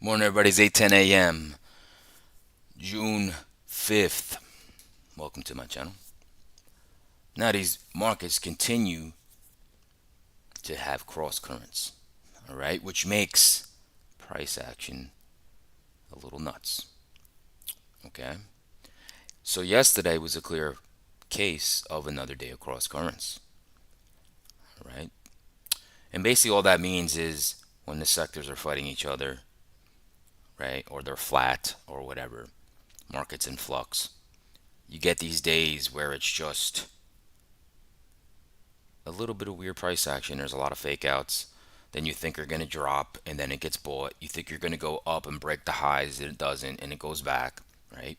Morning, everybody's 8:10 a.m. June 5th. Welcome to my channel. Now, these markets continue to have cross currents, all right, which makes price action a little nuts, okay? So, yesterday was a clear case of another day of cross currents, all right? And basically, all that means is when the sectors are fighting each other, right, or they're flat or whatever, markets in flux, you get these days where it's just a little bit of weird price action. There's a lot of fake outs. Then you think you're going to drop and then it gets bought. You think you're going to go up and break the highs, and it doesn't, and it goes back, right?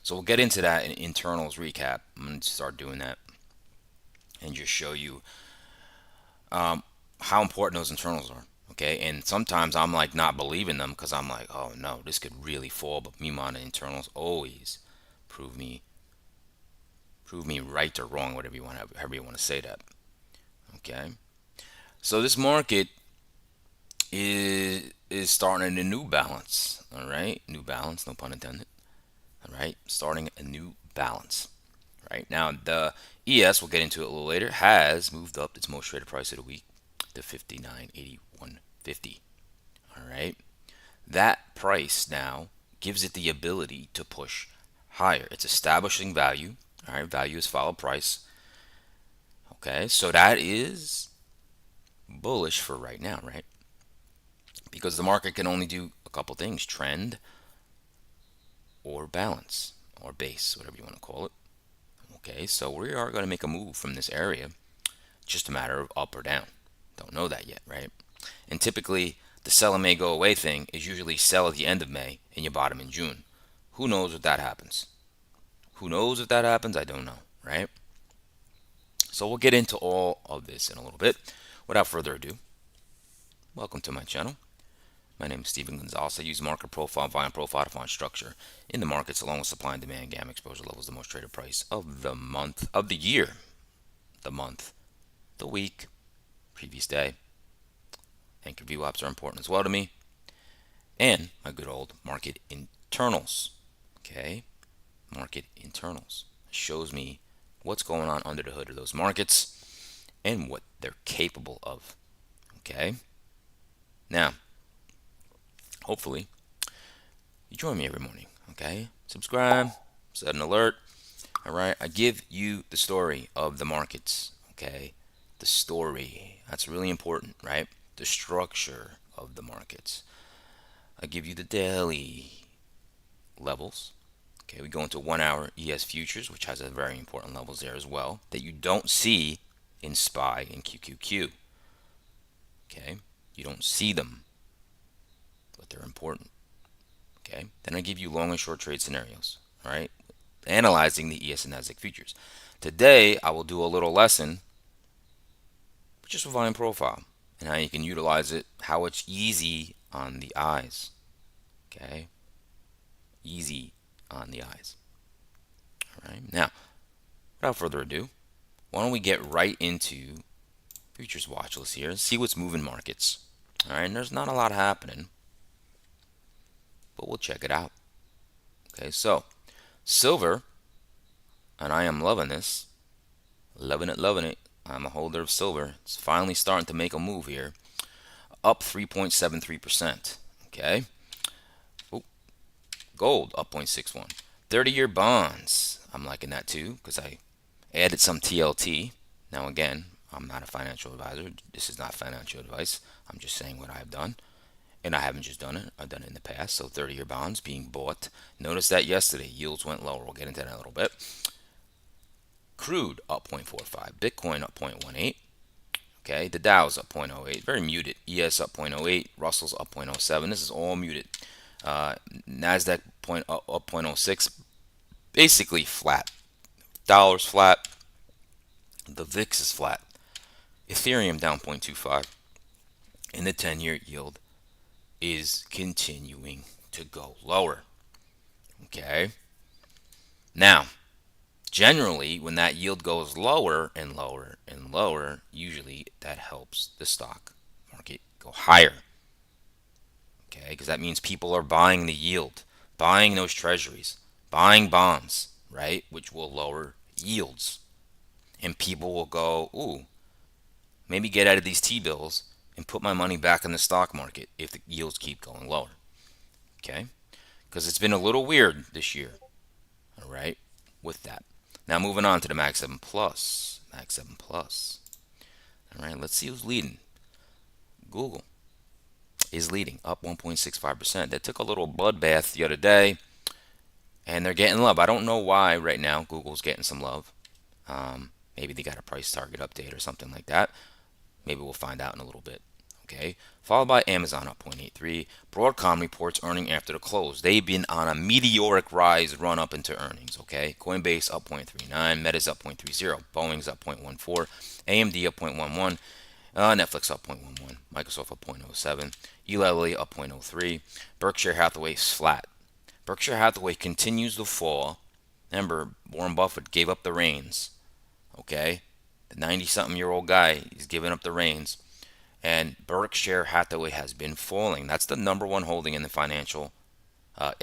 So we'll get into that in internals recap. I'm going to start doing that and just show you how important those internals are. Okay, and sometimes I'm like not believing them because I'm like, oh no, this could really fall. But meanwhile, the internals always prove me prove me right or wrong, whatever you want, however you want to say that. Okay, so this market is starting a new balance. All right, new balance, no pun intended. All right, starting a new balance. Right now, the ES, we'll get into it a little later, has moved up its most traded price of the week to 59.8150. All right, that price now gives it the ability to push higher. It's establishing value. All right, value is follow price. Okay, so that is bullish for right now, right? Because the market can only do a couple things: trend or balance or base, whatever you want to call it. Okay, so we are going to make a move from this area, just a matter of up or down. Don't know that yet, right? And typically, the sell and may go away thing is usually sell at the end of May and you bottom in June. Who knows if that happens? Who knows if that happens? I don't know, right? So we'll get into all of this in a little bit. Without further ado, welcome to my channel. My name is Steven Gonzalez. I use market profile, volume profile to find structure in the markets along with supply and demand, gamma exposure levels, the most traded price of the month, of the year, the month, the week, previous day. Anchor view ops are important as well to me. And my good old market internals. Okay, market internals shows me what's going on under the hood of those markets and what they're capable of. Okay, now hopefully you join me every morning. Okay, subscribe, set an alert. All right, I give you the story of the markets. Okay, the story, that's really important, right? The structure of the markets. I give you the daily levels. Okay, we go into 1 hour ES futures, which has a very important levels there as well that you don't see in SPY and QQQ. Okay, you don't see them, but they're important. Okay, then I give you long and short trade scenarios. All right, analyzing the ES and NASDAQ futures. Today I will do a little lesson just with volume profile and how you can utilize it, how it's easy on the eyes. Okay, easy on the eyes. All right, now without further ado, why don't we get right into futures watch list here and see what's moving markets. All right, and there's not a lot happening, but we'll check it out. Okay, so silver, and I am loving this, loving it, loving it. I'm a holder of silver. It's finally starting to make a move here, up 3.73%. Okay, oh, gold up 0.61. 30-year bonds, I'm liking that too because I added some TLT. Now again, I'm not a financial advisor. This is not financial advice. I'm just saying what I've done. And I haven't just done it, I've done it in the past. So 30-year bonds being bought. Notice that yesterday yields went lower. We'll get into that in a little bit. Crude up 0.45. Bitcoin up 0.18. Okay, the Dow's up 0.08. Very muted. ES up 0.08. Russell's up 0.07. This is all muted. NASDAQ up 0.06. Basically flat. Dollar's flat. The VIX is flat. Ethereum down 0.25. And the 10-year yield is continuing to go lower. Okay. Now, generally, when that yield goes lower and lower and lower, usually that helps the stock market go higher. Okay, because that means people are buying the yield, buying those treasuries, buying bonds, right? Which will lower yields. And people will go, ooh, maybe get out of these T-bills and put my money back in the stock market if the yields keep going lower. Okay, because it's been a little weird this year. All right, with that. Now moving on to the Mag 7 Plus. Mag 7 Plus. All right, let's see who's leading. Google is leading, up 1.65%. That took a little bloodbath the other day, and they're getting love. I don't know why right now Google's getting some love. Maybe they got a price target update or something like that. Maybe we'll find out in a little bit. Okay. Followed by Amazon up 0.83. Broadcom reports earning after the close. They've been on a meteoric rise run up into earnings. Okay. Coinbase up 0.39. Meta's up 0.30. Boeing's up 0.14. AMD up 0.11. Netflix up 0.11. Microsoft up 0.07. Eli Lilly up 0.03. Berkshire Hathaway's flat. Berkshire Hathaway continues to fall. Remember, Warren Buffett gave up the reins. Okay. The 90-something-year-old guy, he's giving up the reins. And Berkshire Hathaway has been falling. That's the number one holding in the financial the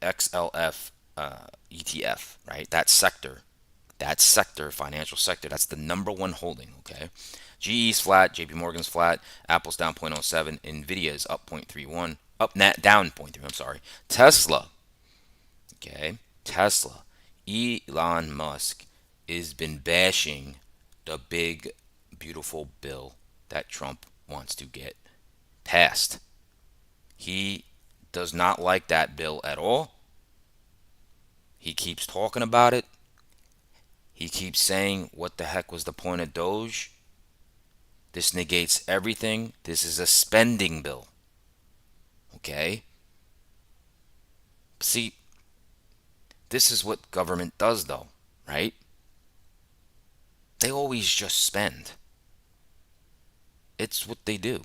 XLF ETF, right? That sector, financial sector, that's the number one holding. Okay, GE's flat, JP Morgan's flat, Apple's down 0.07, Nvidia is up 0.31, down 0.3. I'm sorry. Tesla, okay, Tesla, Elon Musk has been bashing the big beautiful bill that Trump wants to get passed. He does not like that bill at all. He keeps talking about it. He keeps saying, what the heck was the point of Doge? This negates everything. This is a spending bill. Okay? See, this is what government does, though, right? They always just spend. It's what they do.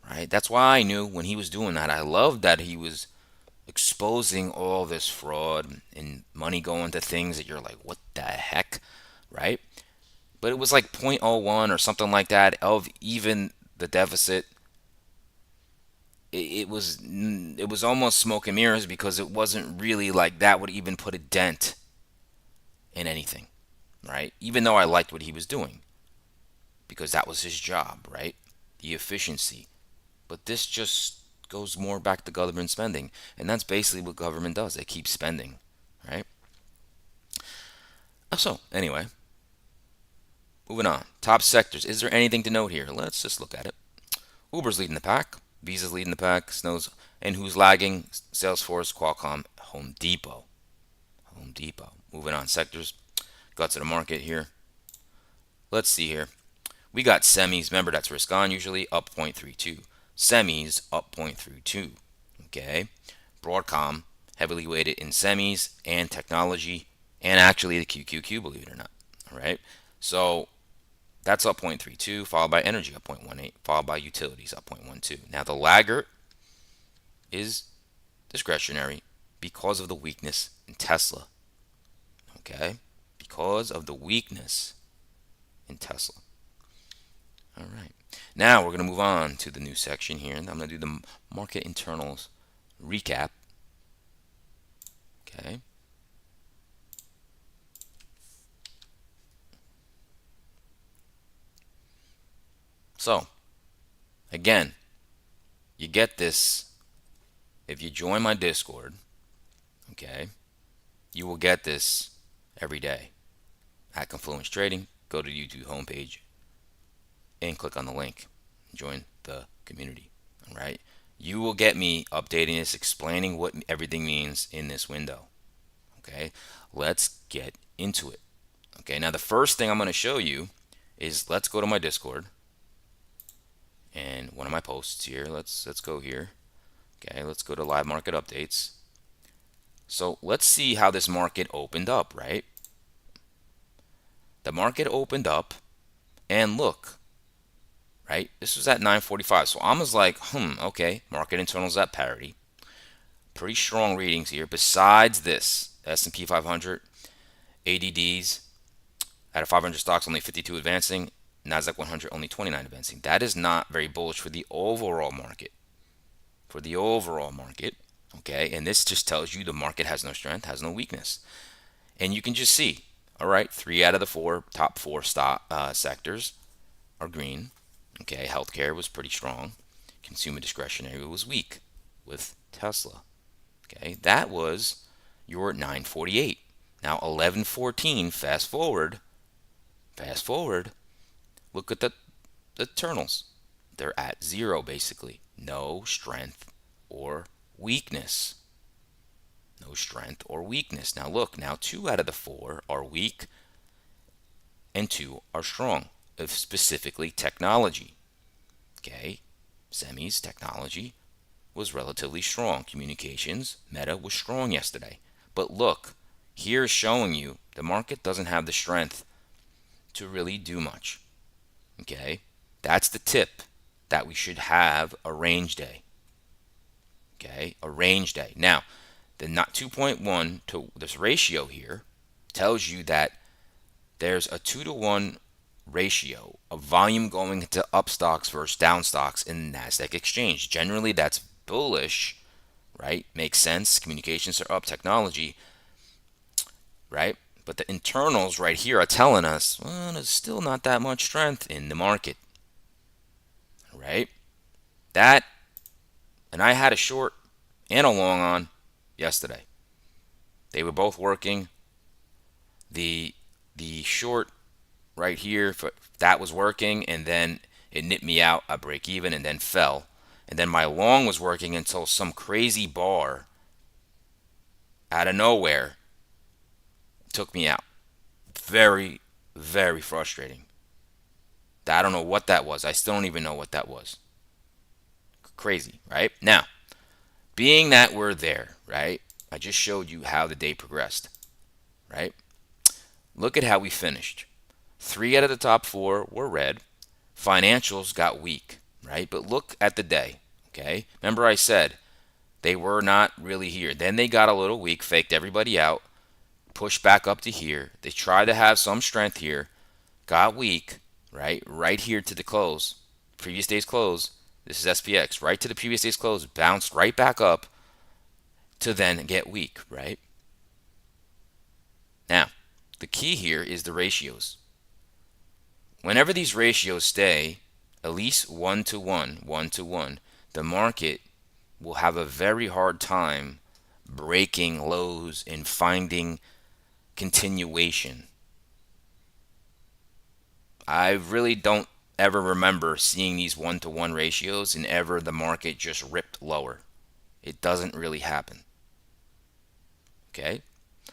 Right? That's why I knew when he was doing that. I loved that he was exposing all this fraud and money going to things that you're like, what the heck? Right? But it was like 0.01 or something like that of even the deficit. It was almost smoke and mirrors because it wasn't really like that would even put a dent in anything, right? Even though I liked what he was doing because that was his job, right? The efficiency. But this just goes more back to government spending. And that's basically what government does. They keep spending, right? So, anyway, moving on. Top sectors. Is there anything to note here? Let's just look at it. Uber's leading the pack. Visa's leading the pack. Snow's, and who's lagging? Salesforce, Qualcomm, Home Depot. Home Depot. Moving on. Sectors. Got to the market here. Let's see here. We got semis. Remember, that's risk on usually. Up 0.32. Semis up 0.32. Okay. Broadcom heavily weighted in semis and technology and actually the QQQ, believe it or not. All right. So that's up 0.32, followed by energy up 0.18, followed by utilities up 0.12. Now the laggard is discretionary because of the weakness in Tesla. Okay. Because of the weakness in Tesla. All right. Now we're going to move on to the new section here, and I'm going to do the market internals recap. Okay. So, again, you get this if you join my Discord. Okay. You will get this every day at Confluence Trading. Go to the YouTube homepage and click on the link. Join the community. All right. You will get me updating this, explaining what everything means in this window. Okay. Let's get into it. Okay. Now the first thing I'm going to show you is let's go to my Discord and one of my posts here. Let's go here. Okay. Let's go to live market updates. So let's see how this market opened up, right? The market opened up and look, right? This was at 9:45. So I was like, okay, market internals at parity. Pretty strong readings here. Besides this, S&P 500, ADDs, out of 500 stocks, only 52 advancing, Nasdaq 100 only 29 advancing. That is not very bullish for the overall market. For the overall market, okay, and this just tells you the market has no strength, has no weakness, and you can just see, all right, 3 out of the 4 top 4 sectors are green. Okay, healthcare was pretty strong. Consumer discretionary was weak with Tesla. Okay, that was your 948. Now 1114. Fast forward. Fast forward. Look at the internals. They're at 0 basically. No strength or weakness. No strength or weakness. Now look. Now 2 out of the 4 are weak, and 2 are strong. Of specifically technology. Okay, semis technology was relatively strong. Communications, Meta was strong yesterday. But look, here's showing you the market doesn't have the strength to really do much. Okay, that's the tip, that we should have a range day. Okay, a range day. Now, the not 2.1 to this ratio here tells you that there's a 2-to-1 ratio of volume going into up stocks versus down stocks in the Nasdaq exchange. Generally, that's bullish, right? Makes sense. Communications are up, technology, right? But the internals right here are telling us, well, there's still not that much strength in the market, right? That, and I had a short and a long on yesterday. They were both working. The short right here, that was working, and then it nipped me out at break even and then fell. And then my long was working until some crazy bar out of nowhere took me out. Very, very frustrating. I don't know what that was. I still don't even know what that was. Crazy, right? Now, being that we're there, right? I just showed you how the day progressed, right? Look at how we finished. 3 out of the top 4 were red. Financials got weak, right? But look at the day, okay? Remember I said they were not really here. Then they got a little weak, faked everybody out, pushed back up to here. They tried to have some strength here, got weak, right? Right here to the close, previous day's close. This is SPX, right to the previous day's close, bounced right back up to then get weak, right? Now, the key here is the ratios. Whenever these ratios stay at least 1-to-1, 1-to-1, the market will have a very hard time breaking lows and finding continuation. I really don't ever remember seeing these 1-to-1 ratios and ever the market just ripped lower. It doesn't really happen. Okay?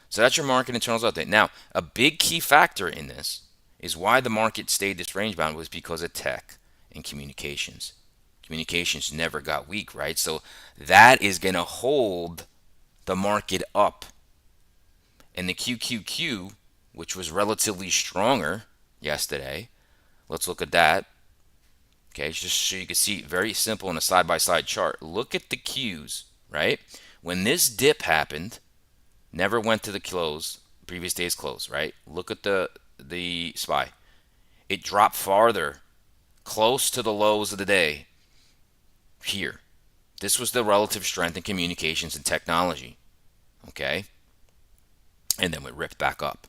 So that's your market internals update. Now, a big key factor in this is why the market stayed this range bound was because of tech and communications. Communications never got weak, right? So that is going to hold the market up. And the QQQ, which was relatively stronger yesterday, let's look at that. Okay, just so you can see, very simple in a side-by-side chart. Look at the Qs, right? When this dip happened, never went to the close, previous day's close, right? Look at the SPY. It dropped farther, close to the lows of the day here. This was the relative strength in communications and technology, okay? And then it ripped back up.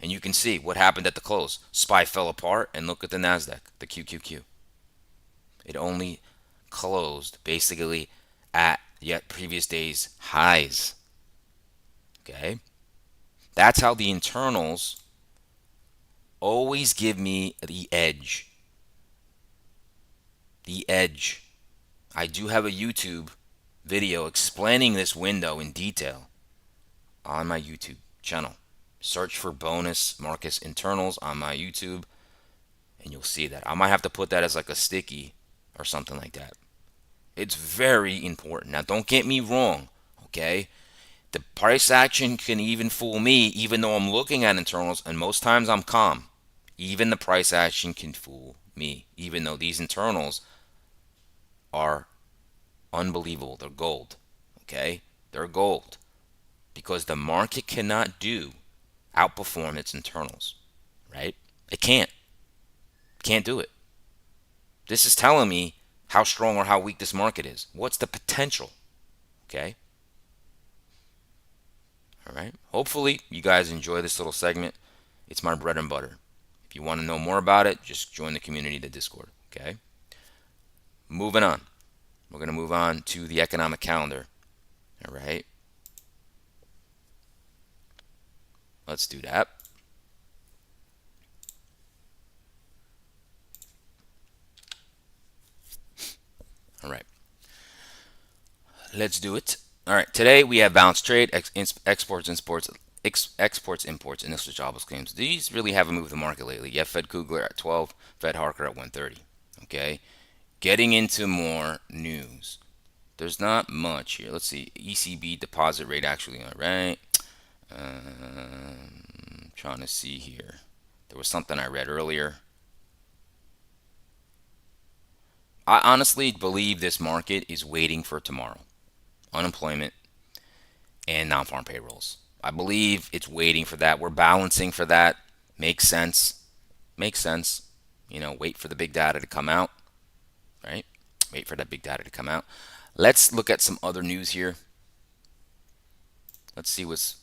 And you can see what happened at the close. SPY fell apart, and look at the NASDAQ, the QQQ. It only closed basically at yet previous day's highs. Okay? That's how the internals always give me the edge. The edge. I do have a YouTube video explaining this window in detail on my YouTube channel. Search for bonus Marcus internals on my YouTube and you'll see that. I might have to put that as like a sticky or something like that. It's very important. Now, don't get me wrong, okay? The price action can even fool me, even though I'm looking at internals, and most times I'm calm. Even the price action can fool me, even though these internals are unbelievable. They're gold, okay? They're gold because the market cannot outperform its internals, right? It can't. Can't do it. This is telling me how strong or how weak this market is. What's the potential? Okay. All right. Hopefully, you guys enjoy this little segment. It's my bread and butter. If you want to know more about it, just join the community, the Discord. Okay. Moving on. We're going to move on to the economic calendar. All right. Let's do that. All right. Let's do it. All right. Today we have balanced trade, exports, imports, exports, imports, initial jobless claims. These really haven't moved the market lately. You have Fed Kugler at 12, Fed Harker at 130. Okay. Getting into more news. There's not much here. Let's see. ECB deposit rate actually. All right. Trying to see here. There was something I read earlier. I honestly believe this market is waiting for tomorrow. Unemployment and non-farm payrolls. I believe it's waiting for that. We're balancing for that. Makes sense. Makes sense. Wait for the big data to come out, right? Wait for that big data to come out. Let's look at some other news here. Let's see what's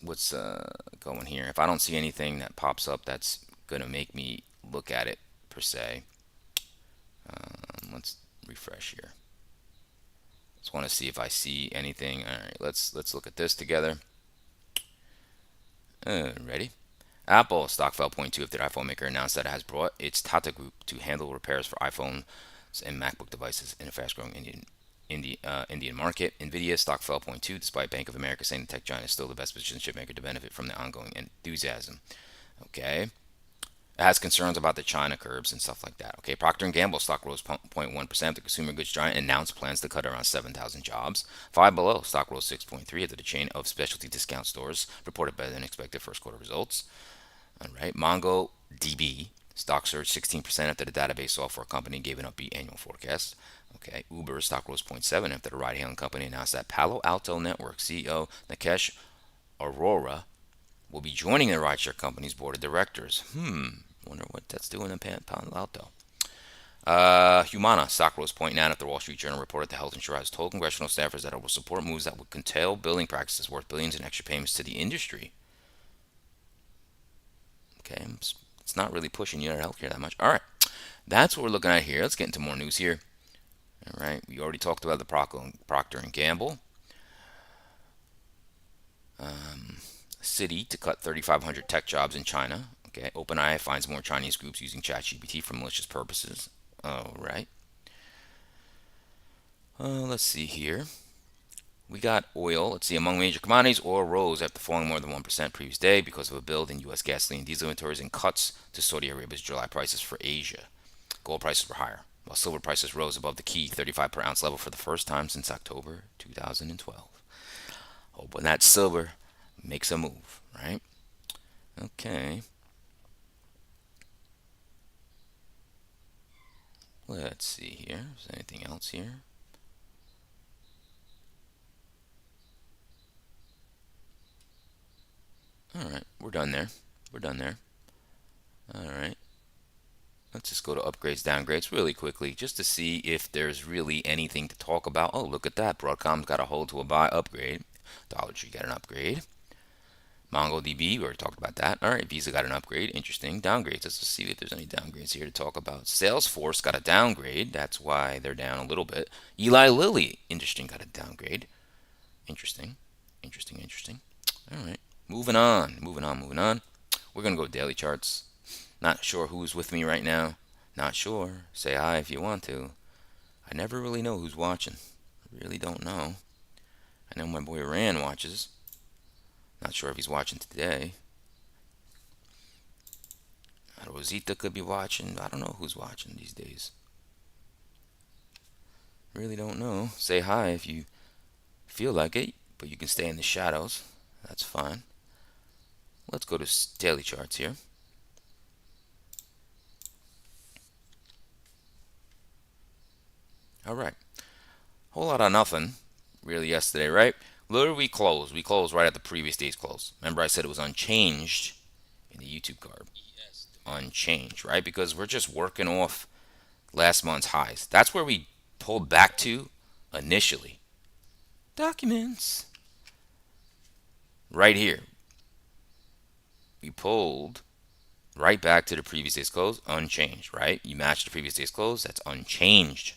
going here. If I don't see anything that pops up that's gonna make me look at it per se, let's refresh here. Just want to see if I see anything. All right, let's look at this together. Ready? Apple stock fell 0.2 after the iPhone maker announced that it has brought its Tata Group to handle repairs for iPhones and MacBook devices in a fast-growing Indian market. Nvidia stock fell 0.2 despite Bank of America saying the tech giant is still the best positioned chipmaker to benefit from the ongoing enthusiasm. Okay. It has concerns about the China curbs and stuff like that. Okay, Procter & Gamble stock rose 0.1%. The consumer goods giant announced plans to cut around 7,000 jobs. Five Below stock rose 6.3 after the chain of specialty discount stores reported better than expected first quarter results. All right, MongoDB stock surged 16% after the database software company gave an upbeat annual forecast. Okay, Uber stock rose 0.7 after the ride-hailing company announced that Palo Alto Network CEO Nikesh Arora will be joining the rideshare company's board of directors. Wonder what that's doing in Palo Alto. Humana stock rose 0.9 after the Wall Street Journal reported the health insurer has told congressional staffers that it will support moves that would curtail billing practices worth billions in extra payments to the industry. Okay, it's not really pushing you out of healthcare that much. All right, that's what we're looking at here. Let's get into more news here. All right, we already talked about the Procter and Gamble. Citi to cut 3,500 tech jobs in China. Okay, OpenAI finds more Chinese groups using ChatGPT for malicious purposes. All right. Let's see here. We got oil. Let's see. Among major commodities, oil rose after falling more than 1% previous day because of a build in U.S. gasoline and diesel inventories and cuts to Saudi Arabia's July prices for Asia. Gold prices were higher, while silver prices rose above the key 35 per ounce level for the first time since October 2012. Hoping that silver makes a move, right? Okay. Let's see here. Is there anything else here? All right, we're done there. We're done there. All right. Let's just go to upgrades, downgrades really quickly just to see if there's really anything to talk about. Oh, look at that. Broadcom's got a hold to a buy upgrade. Dollar Tree got an upgrade. MongoDB, we already talked about that. All right, Visa got an upgrade. Interesting. Downgrades. Let's just see if there's any downgrades here to talk about. Salesforce got a downgrade. That's why they're down a little bit. Eli Lilly, interesting, got a downgrade. Interesting. Interesting, interesting. All right. Moving on. Moving on, moving on. We're going to go daily charts. Not sure who's with me right now. Not sure. Say hi if you want to. I never really know who's watching. I really don't know. I know my boy Rand watches. Not sure if he's watching today. Rosita could be watching. I don't know who's watching these days. Really don't know. Say hi if you feel like it, but you can stay in the shadows. That's fine. Let's go to daily charts here. All right. Whole lot of nothing really yesterday, right? Where did we close? We closed right at the previous day's close. Remember I said it was unchanged in the YouTube card. unchanged, right? Because we're just working off last month's highs. That's where we pulled back to initially. Documents. Right here. We pulled right back to the previous day's close, unchanged, right? You match the previous day's close, that's unchanged.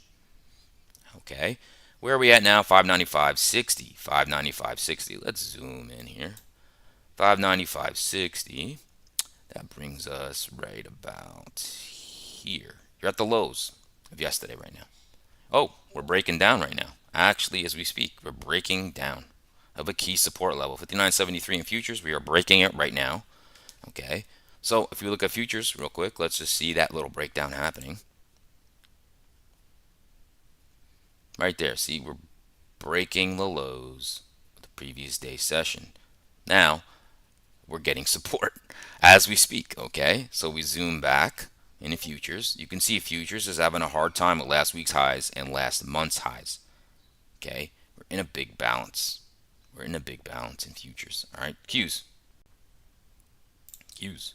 Okay. Where are we at now? 595.60. 595.60. Let's zoom in here. 595.60. That brings us right about here. You're at the lows of yesterday right now. Oh, we're breaking down right now. Actually, as we speak, we're breaking down of a key support level. 59.73 in futures. We are breaking it right now. Okay. So if we look at futures real quick, let's just see that little breakdown happening. Right there. See, we're breaking the lows of the previous day's session. Now, we're getting support as we speak, okay? So we zoom back into futures. You can see futures is having a hard time with last week's highs and last month's highs, okay? We're in a big balance. We're in a big balance in futures, all right? Qs. Qs.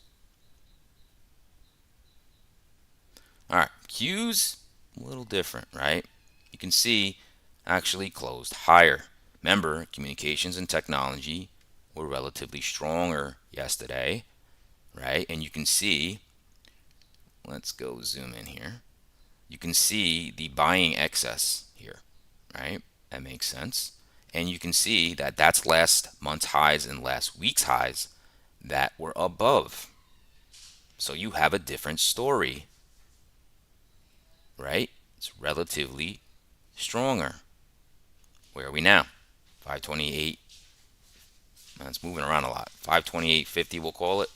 All right, Qs, a little different, right? You can see actually closed higher. Remember, communications and technology were relatively stronger yesterday, right? And you can see, let's go zoom in here. You can see the buying excess here, right? That makes sense. And you can see that that's last month's highs and last week's highs that were above. So you have a different story, right? It's relatively stronger. Where are we now? 528. It's moving around a lot. 528.50 we'll call it.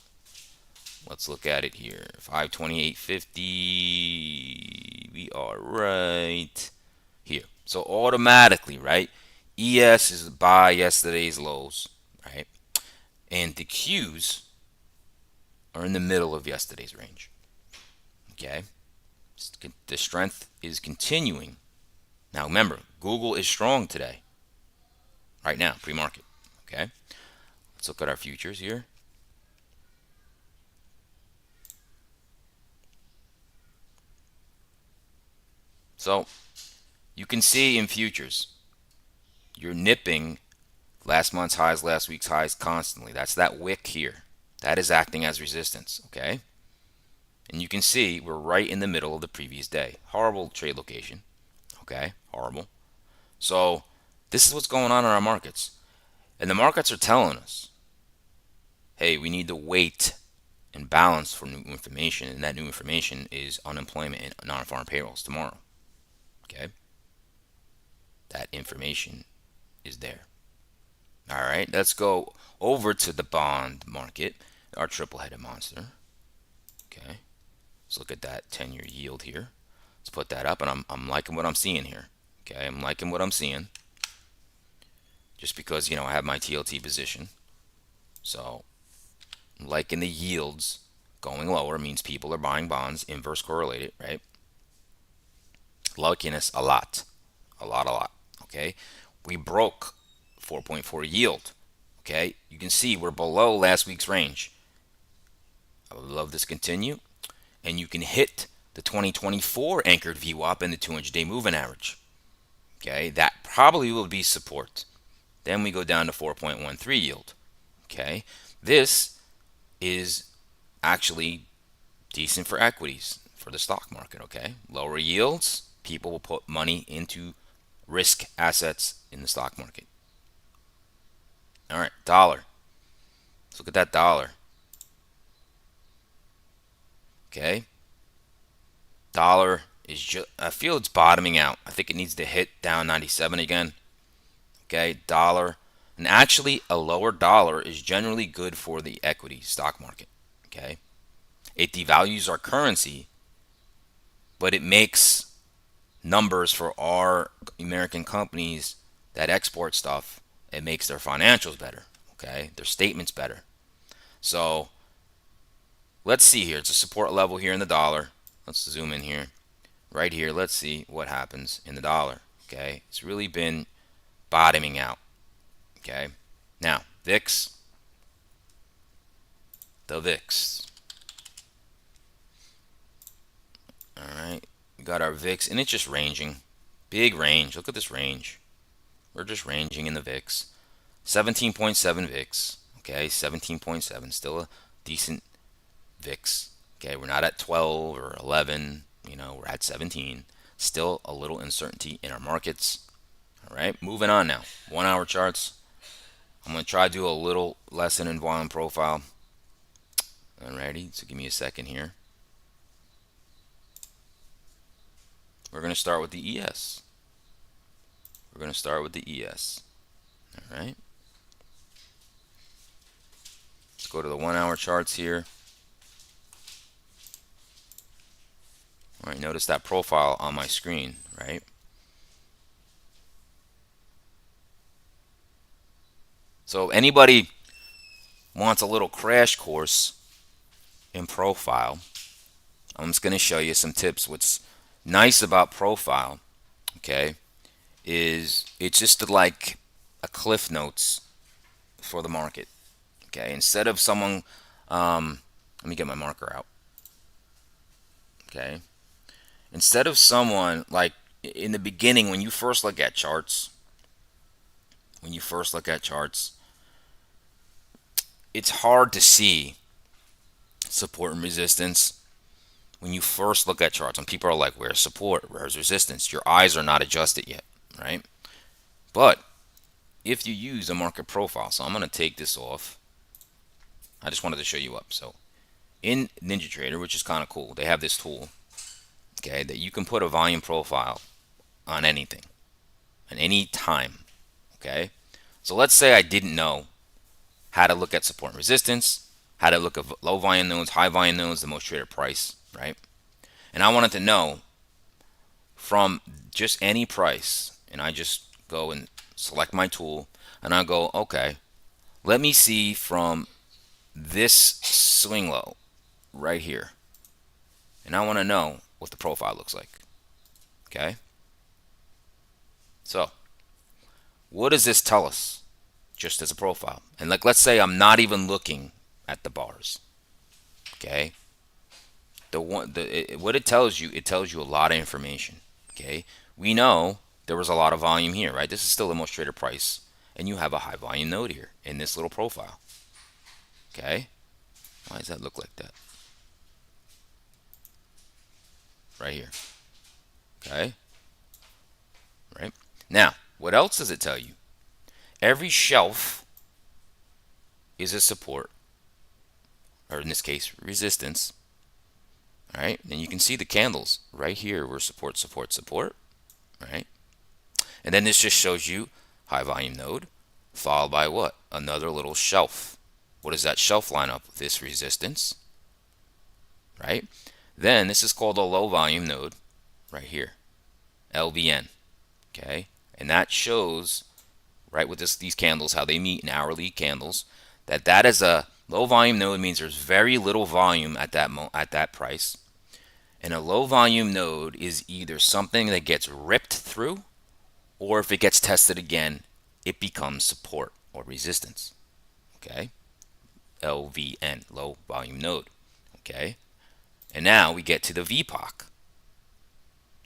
Let's look at it here. 528.50. We are right here. So automatically, right? ES is by yesterday's lows, right? And the Qs are in the middle of yesterday's range. Okay? The strength is continuing. Now remember, Google is strong today. Right now, pre-market. Okay? Let's look at our futures here. So you can see in futures, you're nipping last month's highs, last week's highs constantly. That's that wick here. That is acting as resistance, okay? And you can see we're right in the middle of the previous day. Horrible trade location, okay? Horrible. So this is what's going on in our markets. And the markets are telling us, hey, we need to wait and balance for new information. And that new information is unemployment and non-farm payrolls tomorrow, okay? That information is there. All right, let's go over to the bond market, our triple-headed monster. Okay, let's look at that 10-year yield here. Let's put that up, and I'm liking what I'm seeing here. Okay, I'm liking what I'm seeing. Just because, you know, I have my TLT position. So, I'm liking the yields going lower means people are buying bonds, inverse correlated, right? Liking this a lot. A lot. Okay, we broke 4.4 yield. Okay, you can see we're below last week's range. I would love this continue, and you can hit the 2024 anchored VWAP and the 200-day moving average. Okay, that probably will be support. Then we go down to 4.13 yield. Okay, this is actually decent for equities for the stock market. Okay, lower yields, people will put money into risk assets in the stock market. All right, dollar. Let's look at that dollar. Okay, dollar is just, I feel it's bottoming out. I think it needs to hit down 97 again. Okay, dollar. And actually, a lower dollar is generally good for the equity stock market. Okay, it devalues our currency, but it makes numbers for our American companies that export stuff. It makes their financials better. Okay, their statements better. So let's see here. It's a support level here in the dollar. Let's zoom in here. Right here, let's see what happens in the dollar. Okay, it's really been bottoming out. Okay, now VIX, the VIX. All right, we got our VIX, and it's just ranging. Big range. Look at this range. We're just ranging in the VIX. 17.7 VIX. Okay, 17.7. Still a decent VIX. Okay, we're not at 12 or 11. We're at 17. Still a little uncertainty in our markets. All right, moving on now. 1 hour charts. I'm going to try to do a little lesson in volume profile. Alrighty, so give me a second here. We're going to start with the ES. We're going to start with the ES. All right. Let's go to the 1 hour charts here. All right, notice that profile on my screen, right? So anybody wants a little crash course in profile, I'm just going to show you some tips. What's nice about profile, okay, is it's just like a cliff notes for the market. Okay, instead of someone, let me get my marker out. Okay, instead of someone like in the beginning when you first look at charts, it's hard to see support and resistance when you first look at charts. And people are like, "Where's support? Where's resistance?" Your eyes are not adjusted yet, right? But if you use a market profile, so I'm going to take this off. I just wanted to show you up. So in NinjaTrader, which is kind of cool, they have this tool, okay, that you can put a volume profile on anything, at any time, okay? So let's say I didn't know how to look at support and resistance, how to look at low volume nodes, high volume nodes, the most traded price, right? And I wanted to know from just any price, and I just go and select my tool, and I go, okay, let me see from this swing low right here, and I want to know what the profile looks like. Okay, so what does this tell us just as a profile? And like, let's say I'm not even looking at the bars. Okay, what it tells you, it tells you a lot of information. Okay, we know there was a lot of volume here, right? This is still the most traded price, and you have a high volume node here in this little profile. Okay, why does that look like that? Right here. Okay, right now, what else does it tell you? Every shelf is a support, or in this case, resistance. All right, and you can see the candles right here were support, support, support. Right, and then this just shows you high volume node, followed by what? Another little shelf. What does that shelf line up with? This resistance, right? Then this is called a low volume node right here, LVN. Okay, and that shows right with these candles how they meet in hourly candles. That is a low volume node, means there's very little volume at that price. And a low volume node is either something that gets ripped through, or if it gets tested again, it becomes support or resistance. Okay, LVN, low volume node. Okay, and now we get to the VPOC.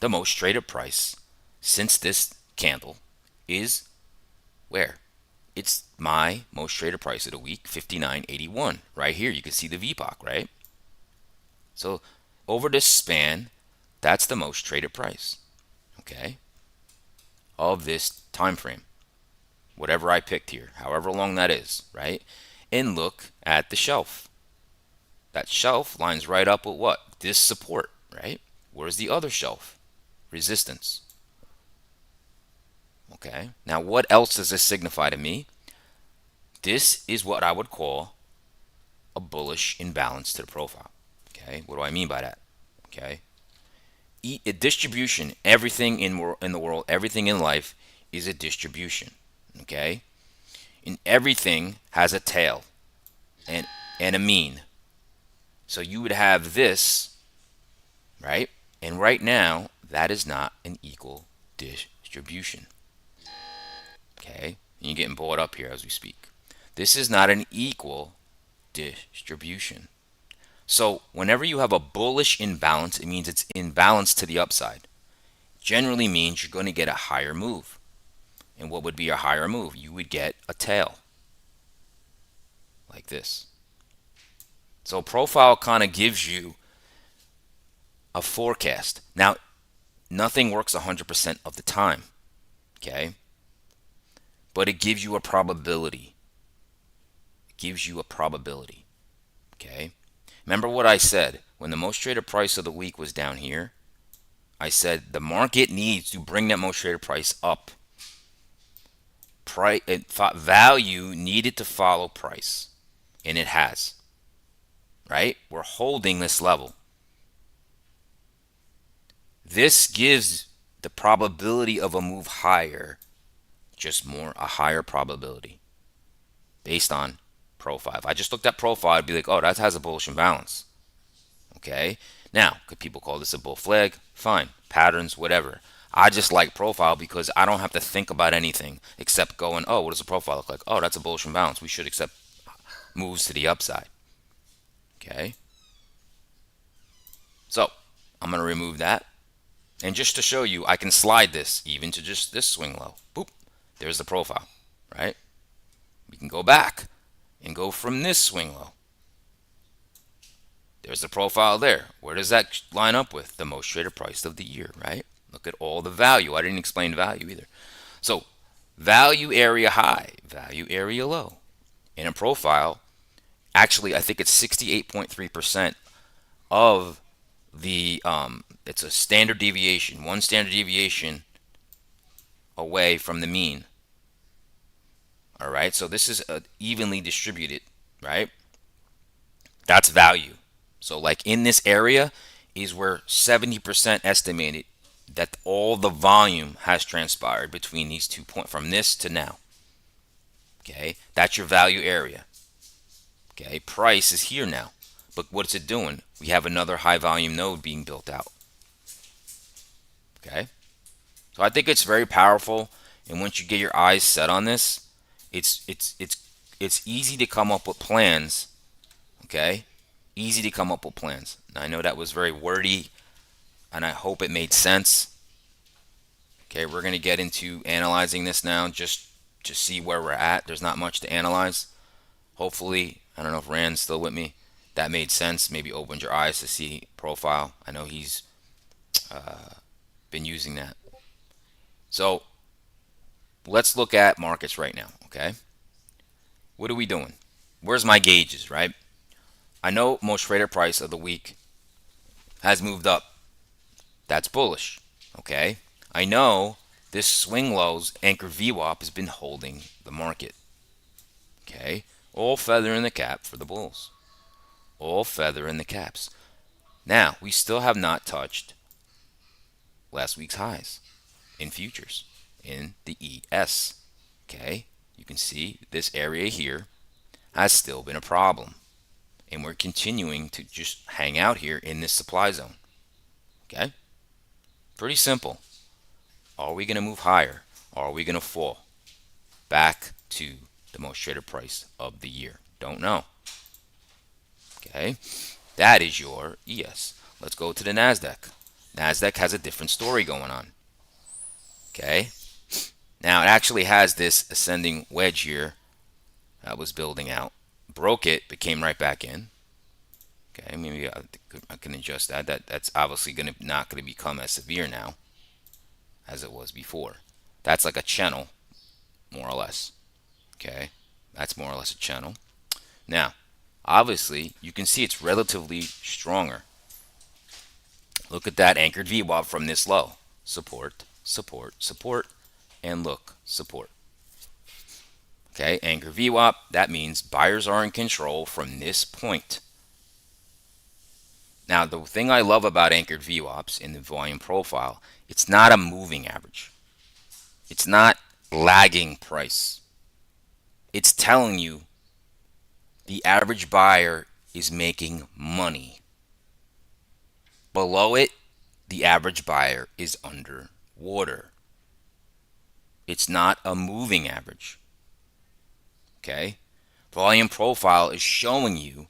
The most traded price since this candle is where? It's my most traded price of the week, 59.81. Right here, you can see the VPOC, right? So over this span, that's the most traded price, okay, of this time frame. Whatever I picked here, however long that is, right? And look at the shelf. That shelf lines right up with what? This support, right? Where's the other shelf? Resistance. Okay, now what else does this signify to me? This is what I would call a bullish imbalance to the profile. Okay, what do I mean by that? Okay, a distribution, everything in the world, everything in life is a distribution. Okay, and everything has a tail and a mean. So you would have this, right? And right now, that is not an equal distribution. Okay, and you're getting brought up here as we speak. This is not an equal distribution. So whenever you have a bullish imbalance, it means it's imbalanced to the upside. Generally means you're going to get a higher move. And what would be a higher move? You would get a tail like this. So profile kind of gives you a forecast. Now, nothing works 100% of the time, okay? But it gives you a probability. It gives you a probability, okay? Remember what I said when the most traded price of the week was down here? I said the market needs to bring that most traded price up. Value needed to follow price, and it has, right? We're holding this level. This gives the probability of a move higher, just more a higher probability based on profile. If I just looked at profile, I'd be like, oh, that has a bullish imbalance. Okay. Now, could people call this a bull flag? Fine. Patterns, whatever. I just like profile because I don't have to think about anything except going, oh, what does the profile look like? Oh, that's a bullish imbalance. We should accept moves to the upside. Okay. So I'm going to remove that. And just to show you, I can slide this even to just this swing low. Boop. There's the profile, right? We can go back and go from this swing low. There's the profile there. Where does that line up with the most traded price of the year, right? Look at all the value. I didn't explain value either. So value area high, value area low. In a profile, actually, I think it's 68.3% of the, it's a standard deviation, one standard deviation away from the mean. All right, so this is evenly distributed, right? That's value. So like in this area is where 70% estimated that all the volume has transpired between these 2 points from this to now. Okay, that's your value area. Okay, price is here now. But what's it doing? We have another high volume node being built out. Okay, so I think it's very powerful. And once you get your eyes set on this, it's easy to come up with plans. Okay, easy to come up with plans. Now, I know that was very wordy, and I hope it made sense. Okay, we're going to get into analyzing this now just to see where we're at. There's not much to analyze. Hopefully, I don't know if Rand's still with me. That made sense. Maybe opened your eyes to see profile. I know he's been using that. So let's look at markets right now, okay? What are we doing? Where's my gauges, right? I know most traded price of the week has moved up. That's bullish, okay? I know this swing lows anchor VWAP has been holding the market, okay? All feather in the cap for the bulls. All feather in the caps. Now, we still have not touched last week's highs in futures in the ES, okay? You can see this area here has still been a problem. And we're continuing to just hang out here in this supply zone. Okay? Pretty simple. Are we going to move higher? Or are we going to fall back to the most traded price of the year? Don't know. Okay? That is your ES. Let's go to the NASDAQ. NASDAQ has a different story going on. Okay? Now, it actually has this ascending wedge here that was building out. Broke it, but came right back in. Okay, maybe I can adjust that. That's obviously not going to become as severe now as it was before. That's like a channel, more or less. Okay, that's more or less a channel. Now, obviously, you can see it's relatively stronger. Look at that anchored VWAP from this low. Support, support, support, and look, support. Okay, anchor VWAP, that means buyers are in control from this point. Now, the thing I love about anchored VWAPs in the volume profile, it's not a moving average. It's not lagging price. It's telling you the average buyer is making money. Below it, the average buyer is underwater. It's not a moving average. Okay? Volume profile is showing you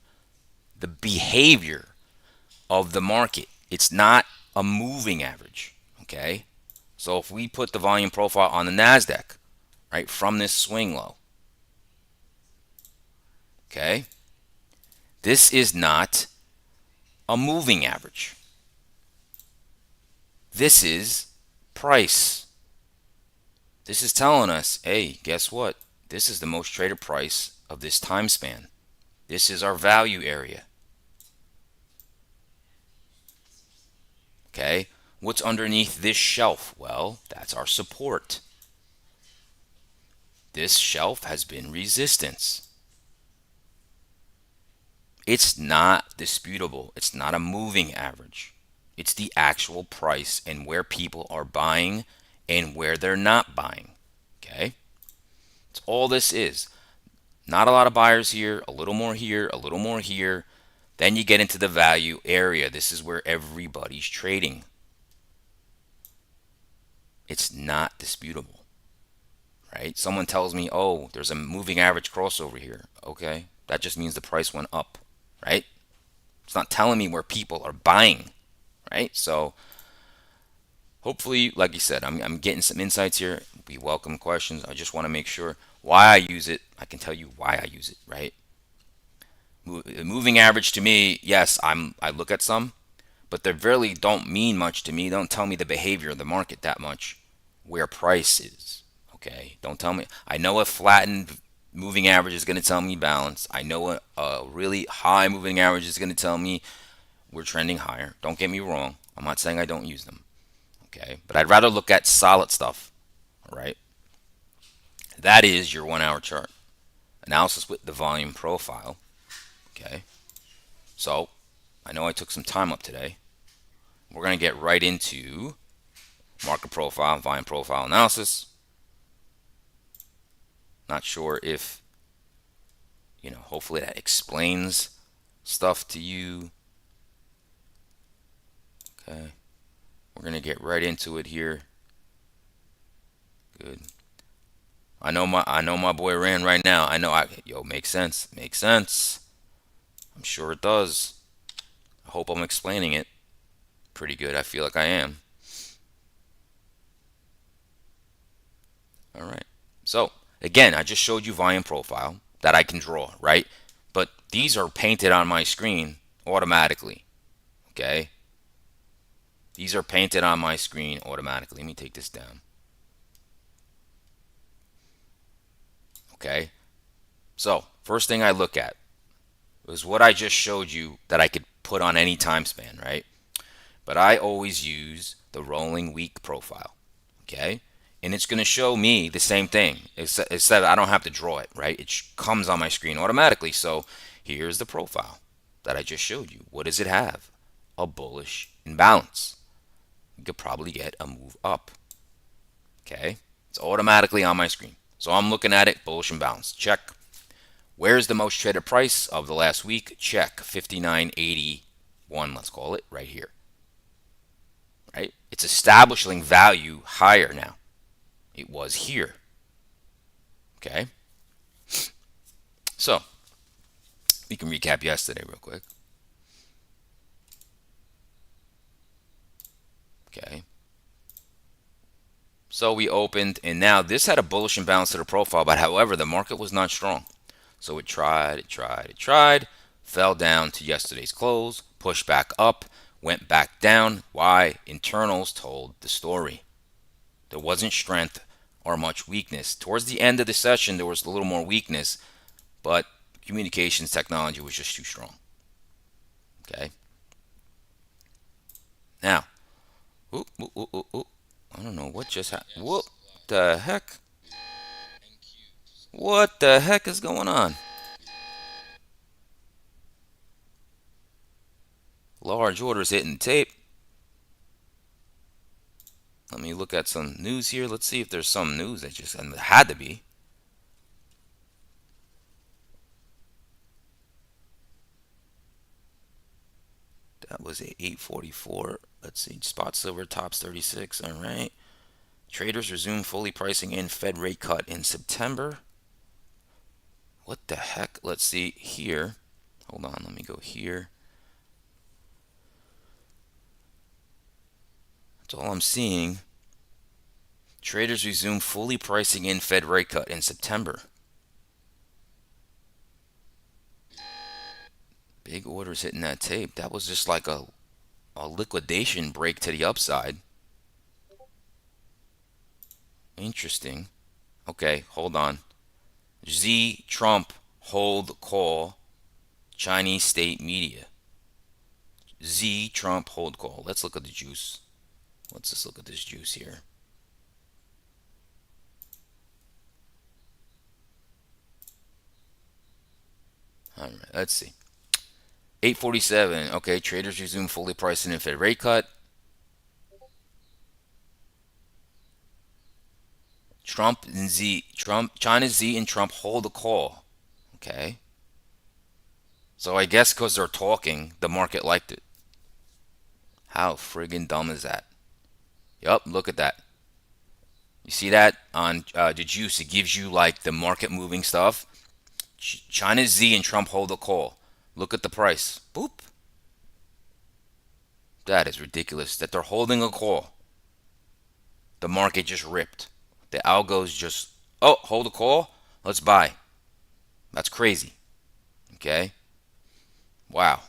the behavior of the market. It's not a moving average. Okay. So if we put the volume profile on the NASDAQ, right, from this swing low, okay, this is not a moving average. This is price. This is telling us, hey, guess what? This is the most traded price of this time span. This is our value area. Okay. What's underneath this shelf? Well, that's our support. This shelf has been resistance. It's not disputable. It's not a moving average. It's the actual price and where people are buying and where they're not buying. Okay? That's all this is. Not a lot of buyers here, a little more here, a little more here. Then you get into the value area. This is where everybody's trading. It's not disputable, right? Someone tells me, oh, there's a moving average crossover here. Okay, that just means the price went up, right? It's not telling me where people are buying, right? So hopefully, like you said, I'm getting some insights here. We welcome questions. I just want to make sure why I use it. I can tell you why I use it, right? Moving average to me, yes, I look at some, but they really don't mean much to me. Don't tell me the behavior of the market that much, where price is. Okay, don't tell me. I know a flattened moving average is going to tell me balance. I know a really high moving average is going to tell me we're trending higher. Don't get me wrong. I'm not saying I don't use them. Okay, but I'd rather look at solid stuff. All right, that is your 1 hour chart analysis with the volume profile. Okay, so I know I took some time up today. We're going to get right into market profile, volume profile analysis. Not sure if, hopefully that explains stuff to you. Okay. We're going to get right into it here. Good. I know my boy ran right now. Makes sense. Makes sense. I'm sure it does. I hope I'm explaining it pretty good. I feel like I am. All right. So, again, I just showed you volume profile that I can draw, right? But these are painted on my screen automatically. Okay? These are painted on my screen automatically. Let me take this down. Okay? So, first thing I look at was what I just showed you that I could put on any time span, right? But I always use the rolling week profile. Okay? And it's going to show me the same thing. Except I don't have to draw it, right? It comes on my screen automatically. So here's the profile that I just showed you. What does it have? A bullish imbalance. You could probably get a move up. Okay? It's automatically on my screen. So I'm looking at it, bullish imbalance. Check. Where's the most traded price of the last week? Check. 59.81, let's call it, right here. Right? It's establishing value higher now. It was here. Okay? So, we can recap yesterday real quick. Okay. So we opened, and now this had a bullish imbalance to the profile, but however, the market was not strong. So it tried, fell down to yesterday's close, pushed back up, went back down. Why? Internals told the story. There wasn't strength or much weakness. Towards the end of the session, there was a little more weakness, but communications technology was just too strong. Okay. Now, I don't know what just happened. What the heck? What the heck is going on? Large orders hitting tape. Let me look at some news here. Let's see if there's some news that just had to be. That was a 844. Let's see. Spot silver tops 36. All right. Traders resume fully pricing in Fed rate cut in September. What the heck? Let's see here. Hold on, let me go here. That's all I'm seeing. Traders resume fully pricing in Fed rate cut in September. Big orders hitting that tape. That was just like a liquidation break to the upside. Interesting. Okay, hold on. Z Trump hold call. Chinese state media. Z Trump hold call. Let's look at the juice. Let's just look at this juice here. All right, let's see. 847. Okay, traders resume fully pricing in Fed rate cut. China's Z and Trump hold a call. Okay. So I guess because they're talking, the market liked it. How friggin' dumb is that? Yup, look at that. You see that on the juice? It gives you like the market moving stuff. China's Z and Trump hold a call. Look at the price. Boop. That is ridiculous that they're holding a call. The market just ripped. The algos just, oh, hold a call. Let's buy. That's crazy. Okay. Wow.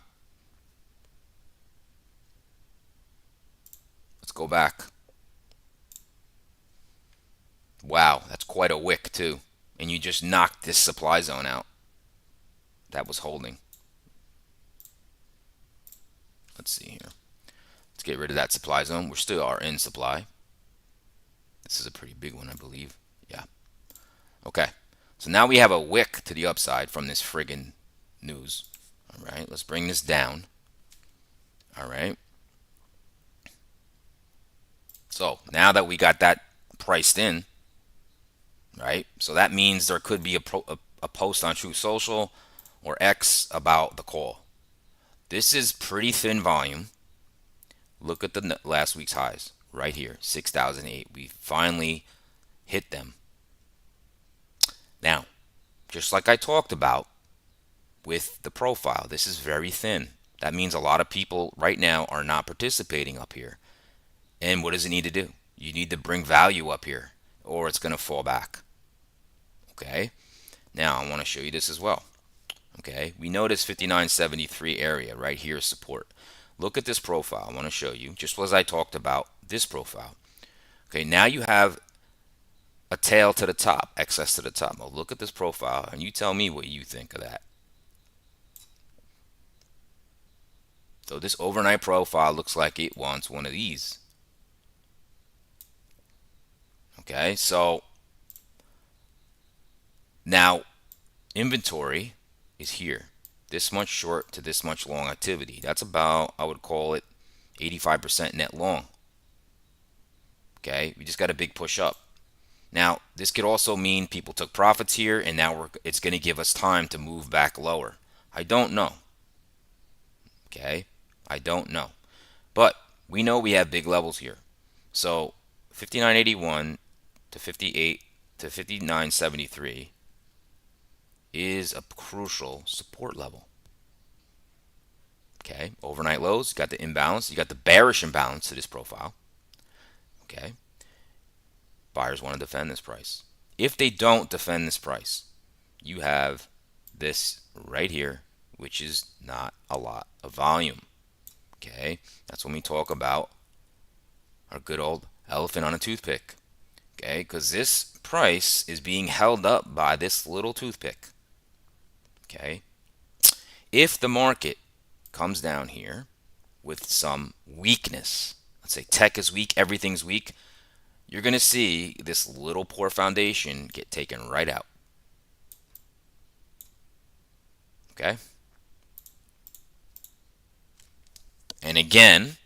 Let's go back. Wow, that's quite a wick too. And you just knocked this supply zone out. That was holding. Let's see here. Let's get rid of that supply zone. We still are in supply. This is a pretty big one, I believe. Yeah. Okay. So now we have a wick to the upside from this friggin' news. All right. Let's bring this down. All right. So now that we got that priced in, right? So that means there could be a post on Truth Social or X about the call. This is pretty thin volume. Look at the last week's highs right here, 6,008. We finally hit them. Now, just like I talked about with the profile, this is very thin. That means a lot of people right now are not participating up here. And what does it need to do? You need to bring value up here or it's going to fall back. Okay. Now I want to show you this as well. Okay. We notice 5973 area right here is support. Look at this profile. I want to show you just as I talked about this profile. Okay. Now you have a tail to the top, excess to the top. Now look at this profile and you tell me what you think of that. So this overnight profile looks like it wants one of these. Okay, so now inventory is here. This much short to this much long activity. That's about, I would call it 85% net long. Okay, we just got a big push up. Now, this could also mean people took profits here and now it's going to give us time to move back lower. I don't know. Okay, I don't know. But we know we have big levels here. So 5981 to 58 to 5973 is a crucial support level. Okay, overnight lows, you got the imbalance, you got the bearish imbalance to this profile. Okay, buyers want to defend this price. If they don't defend this price, you have this right here, which is not a lot of volume. Okay, that's when we talk about our good old elephant on a toothpick. Okay, because this price is being held up by this little toothpick. Okay, if the market comes down here with some weakness, let's say tech is weak, everything's weak, you're going to see this little poor foundation get taken right out. Okay, and again,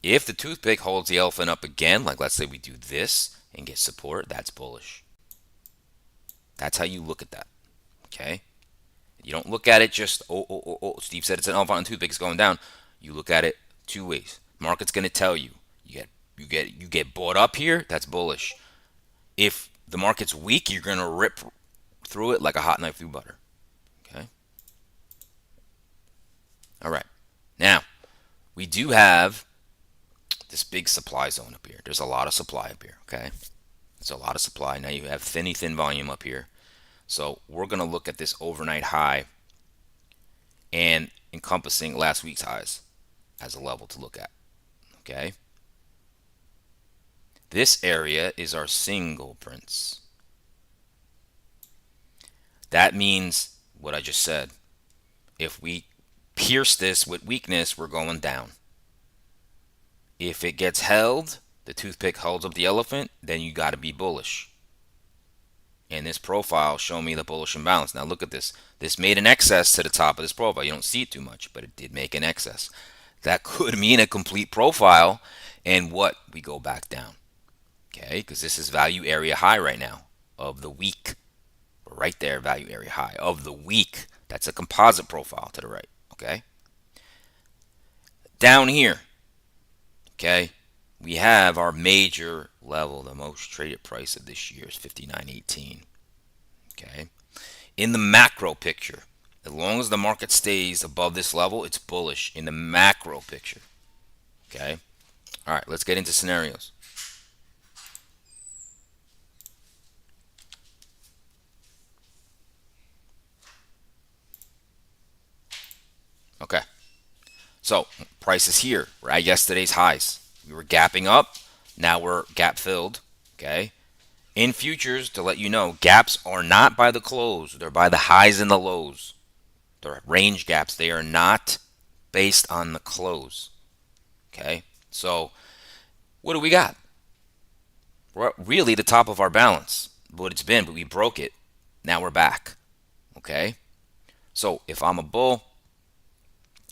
if the toothpick holds the elephant up again, like let's say we do this and get support, that's bullish. That's how you look at that. Okay, you don't look at it just, oh, Steve said it's an elephant and toothpick, it's going down. You look at it two ways. Market's going to tell you, you get bought up here, that's bullish. If the market's weak, you're going to rip through it like a hot knife through butter. Okay? All right. Now, we do have this big supply zone up here. There's a lot of supply up here, okay? There's a lot of supply. Now you have thin volume up here. So we're going to look at this overnight high and encompassing last week's highs as a level to look at, okay? This area is our single prints. That means what I just said. If we pierce this with weakness, we're going down. If it gets held, the toothpick holds up the elephant, then you got to be bullish. And this profile show me the bullish imbalance. Now look at this. This made an excess to the top of this profile. You don't see it too much, but it did make an excess. That could mean a complete profile, and what? We go back down. Okay, because this is value area high right now of the week. Right there, value area high of the week. That's a composite profile to the right. Okay. Down here, okay, we have our major level. The most traded price of this year is 59.18. Okay. In the macro picture, as long as the market stays above this level, it's bullish in the macro picture. Okay. All right, let's get into scenarios. Okay. So, price is here. We're at yesterday's highs. We were gapping up. Now we're gap filled. Okay. In futures, to let you know, gaps are not by the close. They're by the highs and the lows. They're range gaps. They are not based on the close. Okay. So, what do we got? We're really the top of our balance. What it's been, but we broke it. Now we're back. Okay. So, if I'm a bull,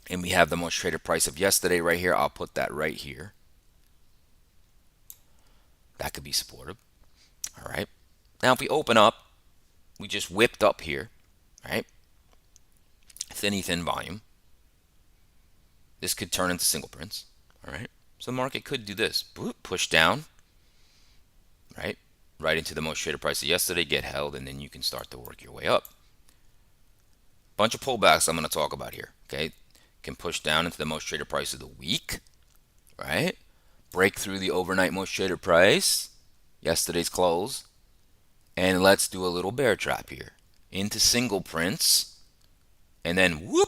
and we have the most traded price of yesterday right here, I'll put that right here. That could be supportive. All right. Now, if we open up, we just whipped up here, right? Thin volume. This could turn into single prints. All right. So the market could do this. Push down, right? Right into the most traded price of yesterday, get held, and then you can start to work your way up. Bunch of pullbacks I'm going to talk about here. Okay. Can push down into the most traded price of the week, right? Break through the overnight most traded price, yesterday's close, and let's do a little bear trap here into single prints, and then whoop,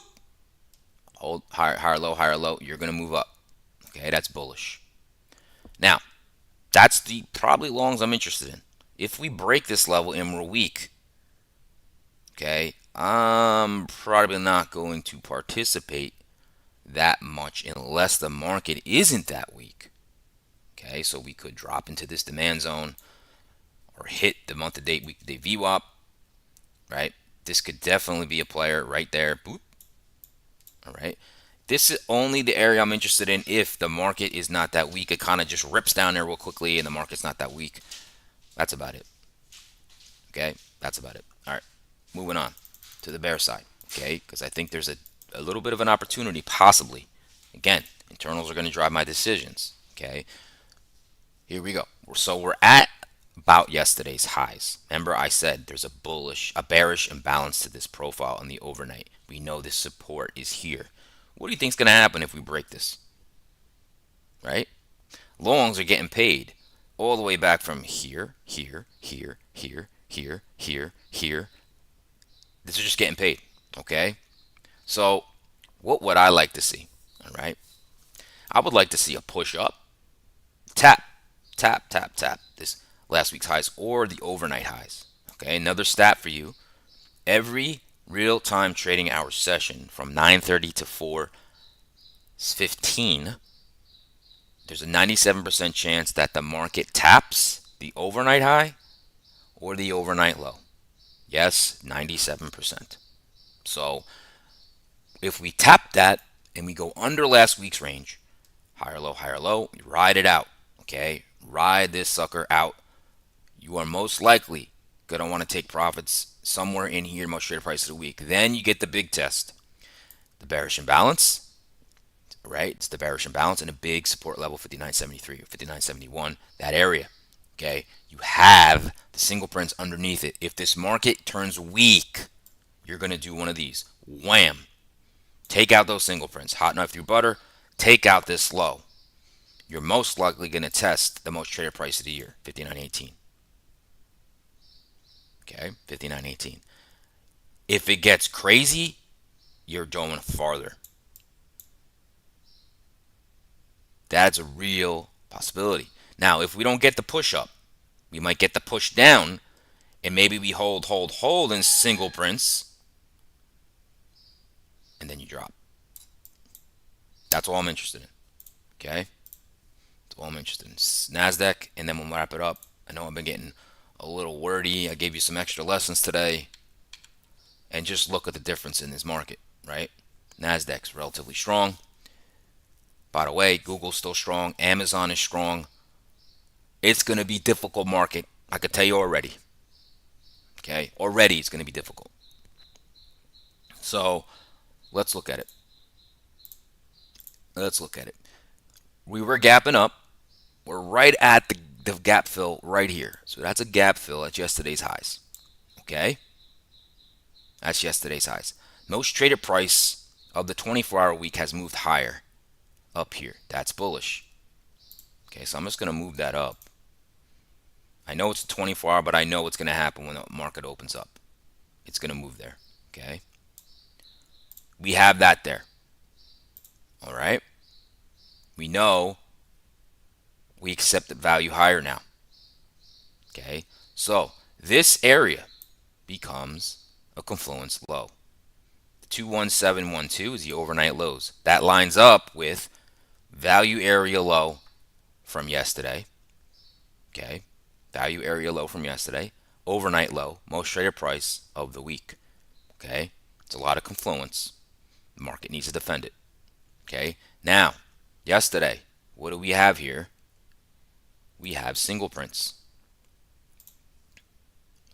hold higher low, you're going to move up. Okay, that's bullish. Now, that's the probably longs I'm interested in. If we break this level and we're weak, okay, I'm probably not going to participate that much unless the market isn't that weak. Okay, so we could drop into this demand zone or hit the month to date, week to date VWAP, right? This could definitely be a player right there. Boop. All right. This is only the area I'm interested in if the market is not that weak. It kind of just rips down there real quickly and the market's not that weak. That's about it. Okay, that's about it. All right, moving on to the bear side. Okay, because I think there's a little bit of an opportunity, possibly. Again, internals are going to drive my decisions. Okay, here we go. So we're at about yesterday's highs. Remember, I said there's a bearish imbalance to this profile on the overnight. We know this support is here. What do you think is going to happen if we break this? Right? Longs are getting paid all the way back from here, here, here, here, here, here, here. This is just getting paid. Okay? So, what would I like to see? All right? I would like to see a push up, tap, tap, tap, tap. This last week's highs or the overnight highs. Okay, another stat for you. Every real-time trading hour session from 9:30 to 4:15, there's a 97% chance that the market taps the overnight high or the overnight low. Yes, 97%. So if we tap that and we go under last week's range, higher low, you ride it out. Okay, ride this sucker out. You are most likely going to want to take profits somewhere in here, most traded price of the week. Then you get the big test, the bearish imbalance, right? It's the bearish imbalance and a big support level, 59.73 or 59.71, that area. Okay, you have the single prints underneath it. If this market turns weak, you're going to do one of these. Wham! Take out those single prints. Hot knife through butter. Take out this low. You're most likely going to test the most traded price of the year, 59.18. Okay, 59.18. If it gets crazy, you're going farther. That's a real possibility. Now, if we don't get the push up, we might get the push down, and maybe we hold in single prints, and then you drop. That's all I'm interested in. Okay? That's all I'm interested in. NASDAQ, and then we'll wrap it up. I know I've been getting a little wordy. I gave you some extra lessons today. And just look at the difference in this market, right? NASDAQ's relatively strong. By the way, Google's still strong. Amazon is strong. It's going to be a difficult market. I could tell you already. Okay? Already it's going to be difficult. So let's look at it. Let's look at it. We were gapping up. We're right at the gap fill right here. So that's a gap fill at yesterday's highs. Okay? That's yesterday's highs. Most traded price of the 24-hour week has moved higher up here. That's bullish. Okay, so I'm just going to move that up. I know it's a 24-hour, but I know what's going to happen when the market opens up. It's going to move there. Okay? We have that there. All right? We know we accept the value higher now. Okay? So this area becomes a confluence low. 21712 is the overnight lows. That lines up with value area low from yesterday. Okay? Value area low from yesterday. Overnight low. Most traded price of the week. Okay? It's a lot of confluence. The market needs to defend it. Okay? Now, yesterday, what do we have here? We have single prints.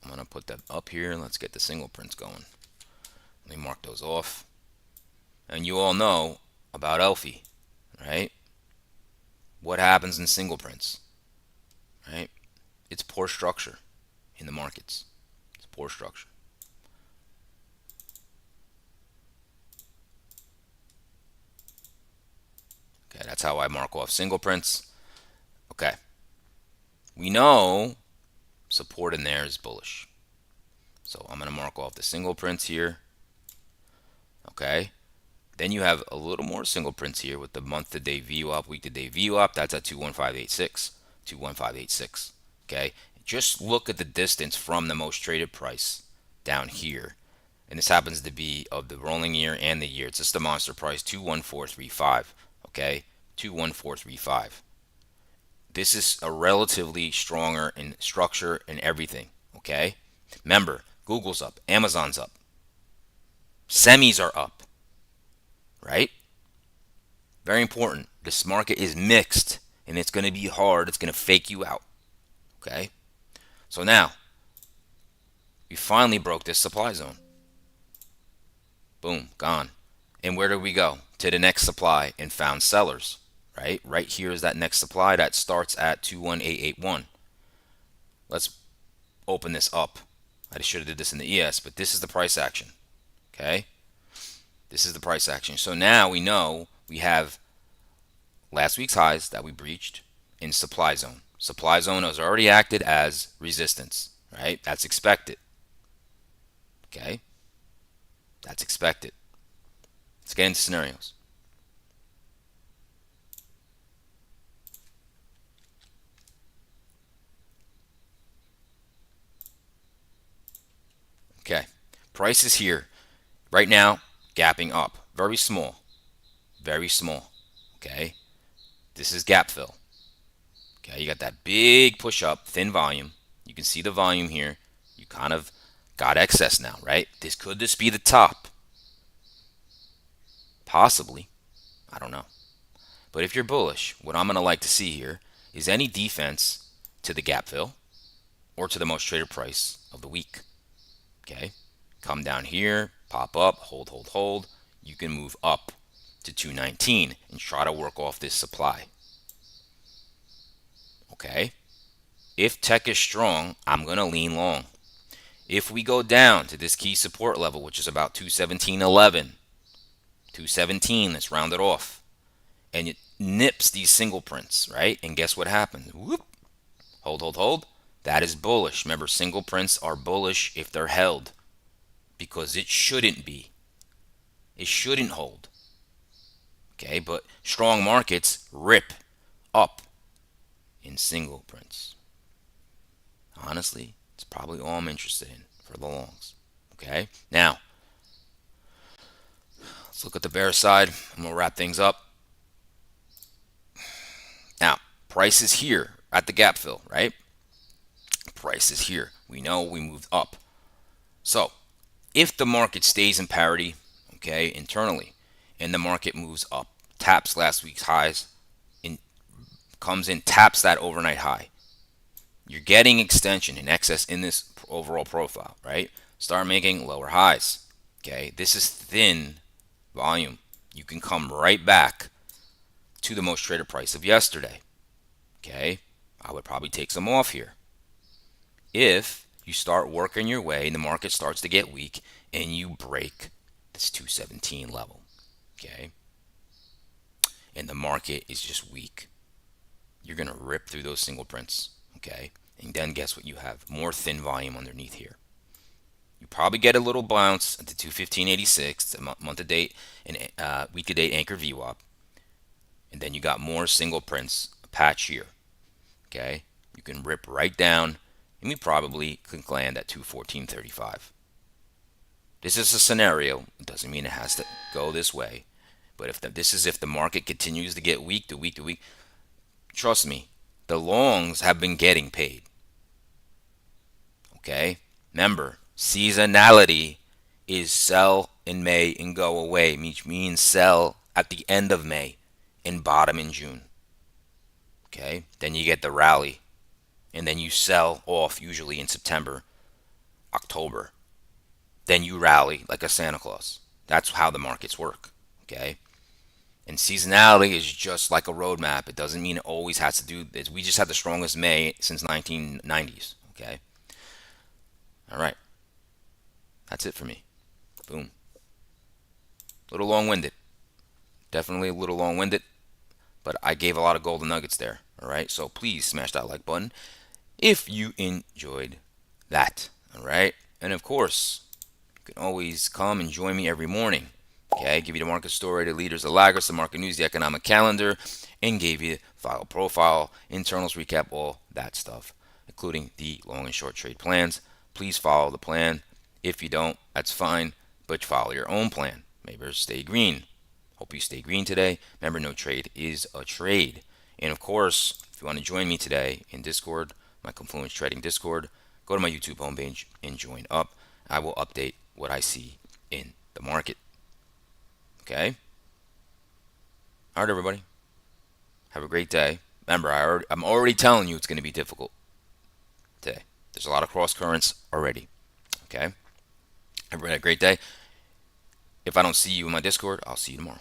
I'm going to put them up here. Let's get the single prints going. Let me mark those off. And you all know about Elfie, right? What happens in single prints, right? It's poor structure in the markets. It's poor structure. Okay, that's how I mark off single prints. Okay. We know support in there is bullish. So I'm going to mark off the single prints here. Okay. Then you have a little more single prints here with the month to day view up, week to day view up. That's at 21586. 21586. Okay. Just look at the distance from the most traded price down here. And this happens to be of the rolling year and the year. It's just the monster price, 21435. Okay. 21435. This is a relatively stronger in structure and everything. Okay. Remember, Google's up, Amazon's up, semis are up. Right? Very important. This market is mixed and it's going to be hard. It's going to fake you out. Okay? So now, we finally broke this supply zone. Boom, gone. And where do we go? To the next supply and found sellers. Right? Right here is that next supply that starts at 21881. Let's open this up. I should have did this in the ES, but this is the price action. Okay? This is the price action. So now we know we have last week's highs that we breached in supply zone. Supply zone has already acted as resistance, right? That's expected. Okay? That's expected. Let's get into scenarios. Okay. Price is here. Right now, gapping up. Very small. Very small. Okay? This is gap fill. Okay, you got that big push up, thin volume. You can see the volume here. You kind of got excess now, right? Could this be the top? Possibly. I don't know. But if you're bullish, what I'm going to like to see here is any defense to the gap fill or to the most traded price of the week. Okay? Come down here, pop up, hold. You can move up to 219 and try to work off this supply. Okay? If tech is strong, I'm going to lean long. If we go down to this key support level, which is about 217.11, 217, let's round it off. And it nips these single prints, right? And guess what happens? Whoop. Hold, hold, hold. That is bullish. Remember, single prints are bullish if they're held because it shouldn't be. It shouldn't hold. Okay, but strong markets rip up in single prints. Honestly, it's probably all I'm interested in for the longs. Okay, now let's look at the bear side. I'm gonna wrap things up. Now, price is here at the gap fill, right? Price is here. We know we moved up. So, if the market stays in parity, okay, internally, and the market moves up, taps last week's highs, and comes in, taps that overnight high, you're getting extension in excess in this overall profile, right? Start making lower highs. Okay, this is thin volume. You can come right back to the most traded price of yesterday. Okay, I would probably take some off here. If you start working your way and the market starts to get weak and you break this 217 level, okay, and the market is just weak, you're going to rip through those single prints, okay? And then guess what you have? More thin volume underneath here. You probably get a little bounce at the 215.86, month to date and week to date anchor VWAP. And then you got more single prints, a patch here, okay? You can rip right down and we probably could land at 214.35. This is a scenario. It doesn't mean it has to go this way. But if the market continues to get weak to week to week, trust me, the longs have been getting paid. Okay? Remember, seasonality is sell in May and go away, which means sell at the end of May and bottom in June. Okay? Then you get the rally. And then you sell off usually in September, October. Then you rally like a Santa Claus. That's how the markets work. Okay? And seasonality is just like a roadmap. It doesn't mean it always has to do this. We just had the strongest May since 1990s. Okay. All right. That's it for me. Boom. A little long-winded. Definitely a little long-winded. But I gave a lot of golden nuggets there. All right. So please smash that like button if you enjoyed that. All right. And of course, you can always come and join me every morning. Okay, I give you the market story, the leaders, the laggards, the market news, the economic calendar, and gave you file profile, internals, recap, all that stuff, including the long and short trade plans. Please follow the plan. If you don't, that's fine, but follow your own plan. Maybe stay green. Hope you stay green today. Remember, no trade is a trade. And of course, if you want to join me today in Discord, my Confluence Trading Discord, go to my YouTube homepage and join up. I will update what I see in the market. Okay? All right, everybody. Have a great day. Remember, I'm already telling you it's going to be difficult today. There's a lot of cross currents already. Okay? Everybody have a great day. If I don't see you in my Discord, I'll see you tomorrow.